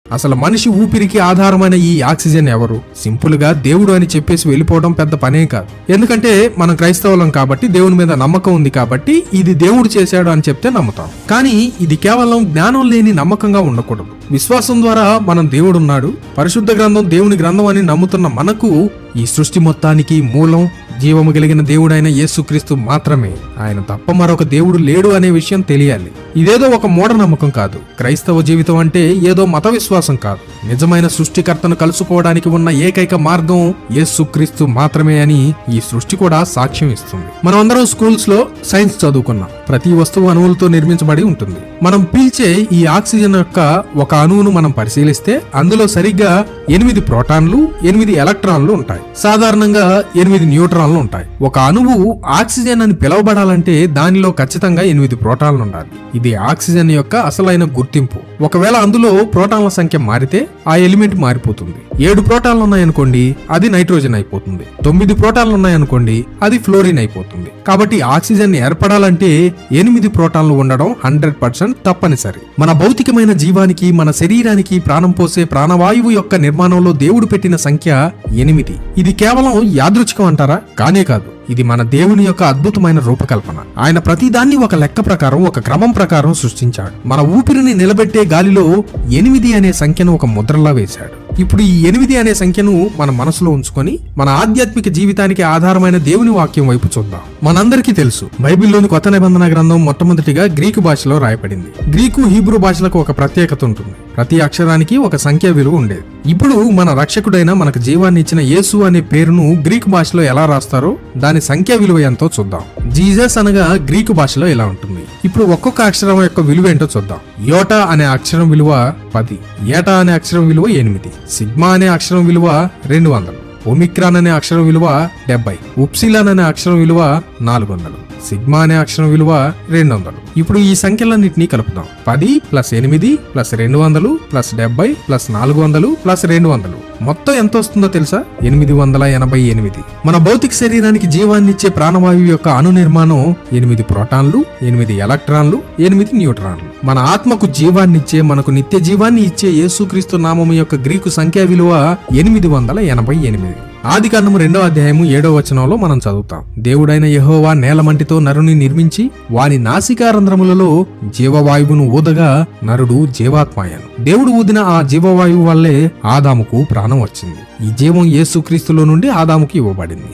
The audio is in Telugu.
అసలు మనిషి ఊపిరికి ఆధారమైన ఈ ఆక్సిజన్ ఎవరు? సింపుల్ గా దేవుడు అని చెప్పేసి వెళ్ళిపోవడం పెద్ద పనే కాదు. ఎందుకంటే మనం క్రైస్తవులం కాబట్టి, దేవుని మీద నమ్మకం ఉంది కాబట్టి ఇది దేవుడు చేశాడు అని చెప్తే నమ్ముతాం. కానీ ఇది కేవలం జ్ఞానం లేని నమ్మకంగా ఉండకూడదు. విశ్వాసం ద్వారా మనం దేవుడున్నాడు, పరిశుద్ధ గ్రంథం దేవుని గ్రంథం అని నమ్ముతున్న మనకు ఈ సృష్టి మొత్తానికి మూలం జీవము కలిగిన దేవుడైన యేసుక్రీస్తు మాత్రమే. ఆయన తప్ప మరొక దేవుడు లేడు అనే విషయం తెలియాలి. ఇదేదో ఒక మూఢనమ్మకం కాదు. క్రైస్తవ జీవితం అంటే ఏదో మత విశ్వాసం కాదు. నిజమైన సృష్టికర్తను కలుసుకోవడానికి ఉన్న ఏకైక మార్గం యేసుక్రీస్తు మాత్రమే అని ఈ సృష్టి కూడా సాక్ష్యం ఇస్తుంది. మనం అందరం స్కూల్స్ లో సైన్స్ చదువుకున్నాం. ప్రతి వస్తువు అణువులతో నిర్మించబడి ఉంటుంది. మనం పీల్చే ఈ ఆక్సిజన్ యొక్క ఒక అణువును మనం పరిశీలిస్తే అందులో సరిగ్గా 8 ప్రోటాన్లు 8 ఎలక్ట్రాన్లు ఉంటాయి. సాధారణంగా 8 న్యూట్రాన్లు ఉంటాయి. ఒక అణువు ఆక్సిజన్ అని పిలువబడాలంటే దానిలో ఖచ్చితంగా 8 ప్రోటాన్లు ఉండాలి. ఇది ఆక్సిజన్ యొక్క అసలైన గుర్తింపు. ఒకవేళ అందులో ప్రోటాన్ల సంఖ్య మారితే ఆ ఎలిమెంట్ మారిపోతుంది. 7 ప్రోటాన్లు ఉన్నాయనుకోండి, అది నైట్రోజన్ అయిపోతుంది. 9 ప్రోటాన్లు ఉన్నాయనుకోండి, అది ఫ్లోరిన్ అయిపోతుంది. కాబట్టి ఆక్సిజన్ ఏర్పడాలంటే 8 ప్రోటాన్లు ఉండడం 100% తప్పనిసరి. మన భౌతికమైన జీవానికి, మన శరీరానికి ప్రాణం పోసే ప్రాణవాయువు యొక్క నిర్మాణంలో దేవుడు పెట్టిన సంఖ్య 8. ఇది కేవలం యాదృచ్ఛికం అంటారా? కానే కాదు. ఇది మన దేవుని యొక్క అద్భుతమైన రూపకల్పన. ఆయన ప్రతిదాన్ని ఒక లెక్క ప్రకారం, ఒక క్రమం ప్రకారం సృష్టించాడు. మన ఊపిరిని నిలబెట్టే గాలిలో 8 అనే సంఖ్యను ఒక ముద్రలా వేశాడు. ఇప్పుడు ఈ 8 అనే సంఖ్యను మన మనసులో ఉంచుకొని మన ఆధ్యాత్మిక జీవితానికి ఆధారమైన దేవుని వాక్యం వైపు చూద్దాం. మనందరికీ తెలుసు, బైబిల్లోని కొత్త నిబంధన గ్రంథం మొట్టమొదటిగా గ్రీకు భాషలో రాయబడింది. గ్రీకు, హీబ్రూ భాషలకు ఒక ప్రత్యేకత ఉంటుంది. ప్రతి అక్షరానికి ఒక సంఖ్య విలువ ఉండేది. ఇప్పుడు మన రక్షకుడైన, మనకు జీవాన్ని ఇచ్చిన యేసు అనే పేరును గ్రీకు భాషలో ఎలా రాస్తారో దాని సంఖ్య విలువ ఎంతో చూద్దాం. జీసస్ అనగా గ్రీకు భాషలో ఇలా ఉంటుంది. ఇప్పుడు ఒక్కొక్క అక్షరం యొక్క విలువ ఏంటో చూద్దాం. యోటా అనే అక్షరం విలువ 10, ఏటా అనే అక్షరం విలువ 8, సిగ్మా అనే అక్షరం విలువ 200, ఒమిక్రాన్ అనే అక్షరం విలువ 70, ఉప్సిలాన్ అనే అక్షరం విలువ 400, సిగ్మా అనే అక్షరం విలువ 200. ఇప్పుడు ఈ సంఖ్యలన్నింటినీ కలుపుదాం. 10 + 8 + 200 + 70 + 400 + 200 మొత్తం ఎంత వస్తుందో తెలుసా? 888. మన భౌతిక శరీరానికి జీవాన్నిచ్చే ప్రాణవాయువు యొక్క అణు నిర్మాణం 8 ప్రోటాన్లు, 8 ఎలక్ట్రాన్లు, 8 న్యూట్రాన్లు. మన ఆత్మకు జీవాన్నిచ్చే, మనకు నిత్య జీవాన్ని ఇచ్చే యేసుక్రీస్తు నామము యొక్క గ్రీకు సంఖ్యా విలువ 888. ఆదికాండము 2వ అధ్యాయము 7వ వచనంలో మనం చదువుతాం. దేవుడైన యెహోవా నేలమంటితో నరుని నిర్మించి వాని నాసికారంధ్రములలో జీవవాయువును ఊదగా నరుడు జీవాత్మాయను. దేవుడు ఊదిన ఆ జీవవాయువు వల్లే ఆదాముకు ప్రాణం వచ్చింది. ఈ జీవం యేసుక్రీస్తులో నుండి ఆదాముకి ఇవ్వబడింది.